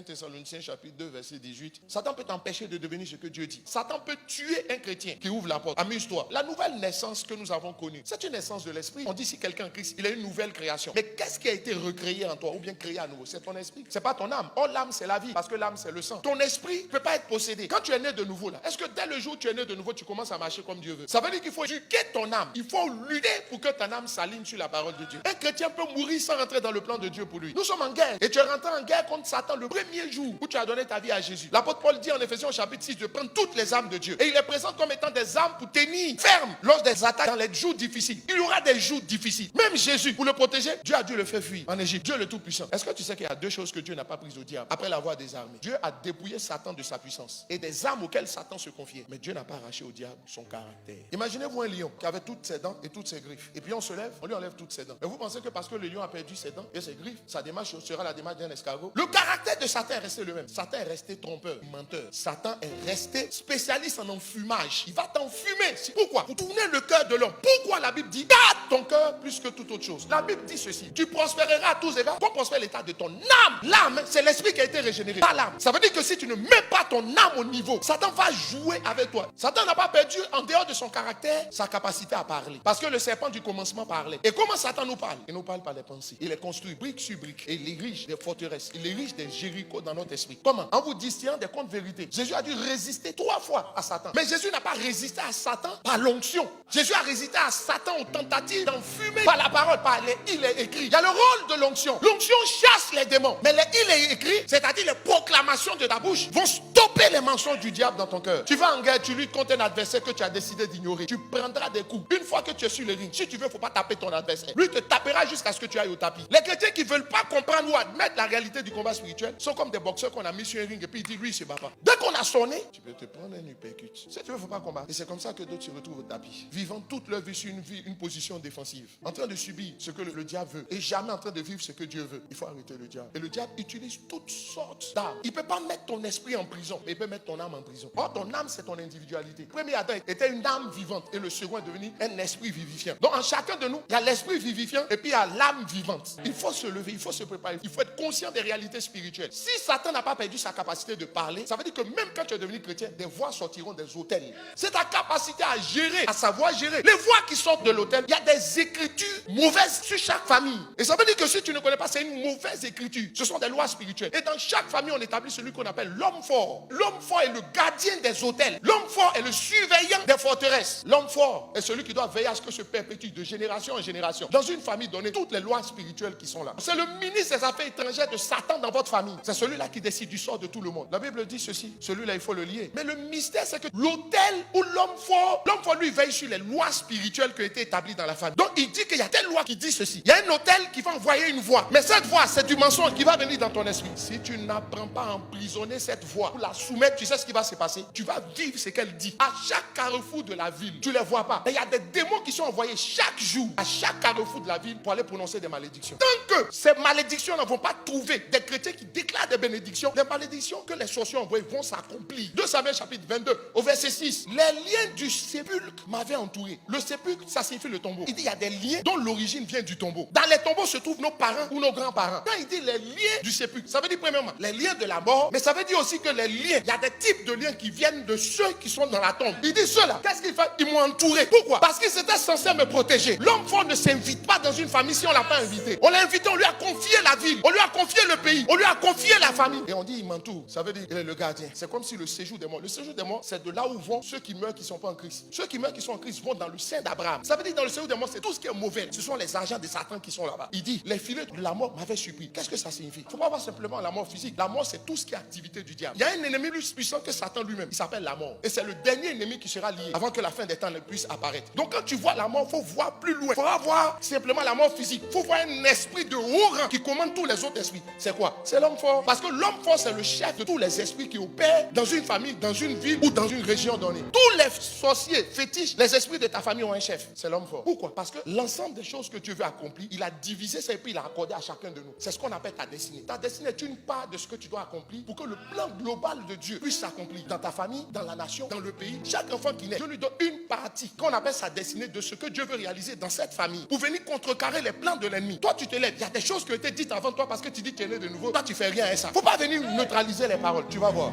Thessaloniciens chapitre 2 verset 18. Satan peut t'empêcher de devenir ce que Dieu dit. Satan peut tuer un chrétien qui ouvre la porte. Amuse-toi. La nouvelle naissance que nous avons connue, c'est une naissance de l'esprit. On dit si quelqu'un en Christ, il a une nouvelle création. Mais qu'est-ce qui a été recréé en toi ou bien créé à nouveau? C'est ton esprit. C'est pas ton âme. Or l'âme c'est la vie parce que l'âme c'est le sang. Ton esprit ne peut pas être possédé. Quand tu es né de nouveau là, est-ce que dès le jour où tu es né de nouveau, tu commences à marcher comme Dieu veut? Ça veut dire qu'il faut éduquer ton âme. Il faut lutter pour que ton âme s'aligne sur la parole de Dieu. Un chrétien peut mourir sans rentrer dans le plan de Dieu pour lui. Nous sommes en guerre. Et tu es rentré en guerre contre Satan le premier jour où tu as donné ta vie à Jésus. L'apôtre Paul dit en Éphésiens chapitre 6 de prendre toutes les âmes de Dieu. Et il les présente comme étant des âmes pour tenir ferme lors des attaques dans les jours difficiles. Il y aura des jours difficiles. Même Jésus, pour le protéger, Dieu a dû le faire fuir en Égypte. Dieu le Tout-Puissant. Est-ce que tu sais qu'il y a deux choses que Dieu n'a pas prises au diable après l'avoir désarmé? Dieu a dépouillé Satan de sa puissance et des armes auxquelles Satan se confiait. Mais Dieu n'a pas arraché au diable son caractère. Imaginez-vous un lion qui avait toutes ses dents et toutes ses griffes. Et puis on se lève, on lui enlève toutes ses dents. Et vous pensez que parce que le lion a perdu ses dents et ses griffes, sa démarche sera la démarche d'un escargot? Le caractère de Satan est resté le même. Satan est resté trompeur, menteur. Satan est resté spécialiste en enfumage. Il va t'enfumer. Pourquoi? Pour tourner le cœur de l'homme. Pourquoi la Bible dit garde ton cœur plus que toute autre chose? La Bible dit ceci: tu prospéreras à tous égards comme prospère l'état de ton âme. L'âme, c'est l'esprit qui a été régénéré, pas l'âme. Ça veut dire que si tu ne mets pas ton âme au niveau, Satan va jouer avec toi. Satan n'a pas perdu en dehors de son caractère sa capacité à parler. Parce que le serpent du commencement parlait. Et comment Satan nous parle? Il nous parle par les pensées. Il les construit brique sur brique. Et il érige des forteresses. Il érige des Jéricho dans notre esprit. Comment? En vous distillant des contes vérités. Jésus a dû résister 3 fois à Satan. Mais Jésus n'a pas résisté à Satan par l'onction. Jésus a résisté à Satan aux tentatives d'enfumer par la parole, par les il est écrit. Il y a le rôle de l'onction. L'onction chasse les démons. Mais les il est écrit, c'est-à-dire les proclamations de ta bouche, vont stopper les mensonges du diable dans ton cœur. Tu vas en guerre, tu luttes contre un adversaire que tu as décidé d'ignorer. Tu prendras des coups. Une fois que tu es sur le ring, si tu veux, il ne faut pas taper ton adversaire. Lui te tapera jusqu'à ce que tu ailles au tapis. Les chrétiens qui ne veulent pas comprendre ou admettre la réalité du combat spirituel sont comme des boxeurs qu'on a mis sur un ring et puis ils disent lui, c'est papa. Dès qu'on a sonné, tu peux te prendre un uppercut. Si tu veux, il ne faut pas combattre. Et c'est comme ça que d'autres se retrouvent au tapis, vivant toute leur vie sur une position défensive, en train de subir ce que le diable veut et jamais en train de vivre ce que Dieu veut. Il faut arrêter le diable. Et le diable utilise toutes sortes d'armes. Il ne peut pas mettre ton esprit en prison, mais il peut mettre ton âme en prison. Or, ton âme, c'est ton individualité. Le premier Adam était une âme vivante et le second est devenu un esprit vivifiant. Donc, en chacun de nous, il y a l'esprit vivifiant et puis il y a l'âme vivante. Il faut se lever, il faut se préparer, il faut être conscient des réalités spirituelles. Si Satan n'a pas perdu sa capacité de parler, ça veut dire que même quand tu es devenu chrétien, des voix sortiront des autels. C'est ta capacité à gérer, à savoir gérer. Les voix qui sortent de l'autel, il y a des écritures mauvaises sur chaque famille. Et ça veut dire que si tu ne connais pas, c'est une mauvaise écriture. Ce sont des lois spirituelles. Et dans chaque famille, on établit celui qu'on appelle l'homme fort. L'homme fort est le gardien des autels. L'homme fort est le surveillant des forteresses. L'homme fort est celui qui doit veiller à ce que se perpétue de génération en génération. Dans une famille donnée, toutes les lois spirituelles qui sont là. C'est le ministre des Affaires étrangères de Satan dans votre famille. C'est celui-là qui décide du sort de tout le monde. La Bible dit ceci. Celui-là, il faut le lier. Mais le mystère, c'est que l'autel ou l'homme fort, lui veille sur les lois spirituelles qui ont été établies dans la famille. Donc, il dit qu'il y a telle loi qui dit ceci. Il y a un autel qui va envoyer une voix. Mais cette voix, c'est du mensonge qui va venir dans ton esprit. Si tu n'apprends pas à emprisonner cette voix, pour la soumettre, tu sais ce qui va se passer. Tu vas vivre ce qu'elle dit. À chaque carrefour de la ville, tu ne les vois pas. Et il y a des démons qui sont envoyés chaque jour à chaque carrefour de la ville pour aller prononcer des malédictions. Tant que ces malédictions ne vont pas trouver des chrétiens qui déclarent des bénédictions, les malédictions que les sorciers envoient vont s'accomplir. 2 Samuel chapitre 22 au verset 6. Les liens du sépulcre m'avaient entouré. Le sépulcre, ça signifie le tombeau. Il dit il y a des liens dont l'origine vient du tombeau. Dans les tombeaux se trouvent nos parents ou nos grands-parents. Quand il dit les liens du sépulcre, ça veut dire premièrement les liens de la mort, mais ça veut dire aussi que les liens, il y a des types de liens qui viennent de ceux qui sont dans la tombe. Il dit ceux-là, qu'est-ce qu'ils font? Ils m'ont entouré. Pourquoi? Parce qu'ils étaient censés me protéger. L'homme fort ne s'invite pas dans une famille si on ne l'a pas invité. On l'a invité, on lui a confié la ville, on lui a confié le pays, on lui a confié la famille. Et on dit il m'entoure. Ça veut dire il est le gardien. C'est comme si le séjour des morts. Le séjour des morts, c'est de là où vont ceux qui meurent qui ne sont pas en Christ. Ceux qui meurent qui sont en Christ vont dans le sein d'Abraham. Ça veut dire dans le séjour des morts, c'est tout ce qui est mauvais. Ce sont les agents de Satan qui sont là-bas. Il dit les filets de la mort m'avaient surpris. Qu'est-ce que ça signifie? Il ne faut pas voir simplement la mort physique. La mort, c'est tout ce qui est activité du diable. Il y a un ennemi plus puissant que Satan lui-même. Il s'appelle la mort. Et c'est le dernier ennemi qui sera lié avant que la fin des temps ne puisse apparaître. Donc quand tu vois la mort, il faut voir plus loin. Il ne faut pas voir simplement la mort physique. Il faut voir un esprit de haut rang qui commande tous les autres esprits. C'est quoi? C'est l'homme fort. Parce que l'homme fort, c'est le chef de tous les esprits qui opèrent dans une famille, dans une ville ou dans une région donnée. Tous les sorciers fétiches, les esprits de ta famille ont un chef. C'est l'homme fort. Pourquoi? Parce que l'ensemble des choses que Dieu veut accomplir, il a divisé ça et puis il a accordé à chacun de nous. C'est ce qu'on appelle ta destinée. Ta destinée est une part de ce que tu dois accomplir pour que le plan global parole de Dieu puisse s'accomplir dans ta famille, dans la nation, dans le pays. Chaque enfant qui naît, Dieu lui donne une partie qu'on appelle sa destinée de ce que Dieu veut réaliser dans cette famille pour venir contrecarrer les plans de l'ennemi. Toi, tu te lèves. Il y a des choses qui ont été dites avant toi parce que tu dis que tu es né de nouveau. Toi, tu fais rien à ça. Faut pas venir neutraliser les paroles. Tu vas voir.